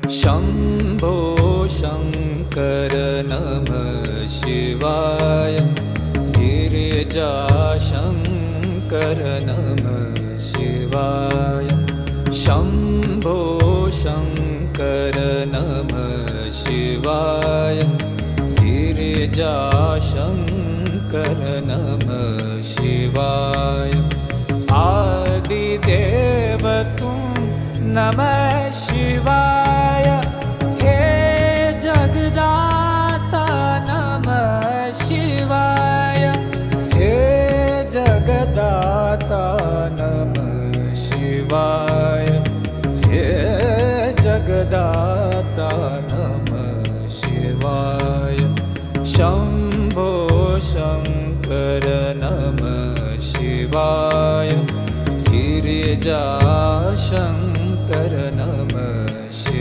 शम्भो शङ्कर नमः शिवाय। गिरिजाशङ्कर नमः शिवाय। शम्भो शङ्कर नमः शिवाय। गिरिजाशङ्कर नमः शिवाय। आदिदेव तुम नमः शिवाय। हे जगदाता नमः शिवाय। हे जगदाता नमः शिवाय। हे जगदाता नमः शिवाय। शम्भो शङ्कर नमः शिवाय। गिरिजा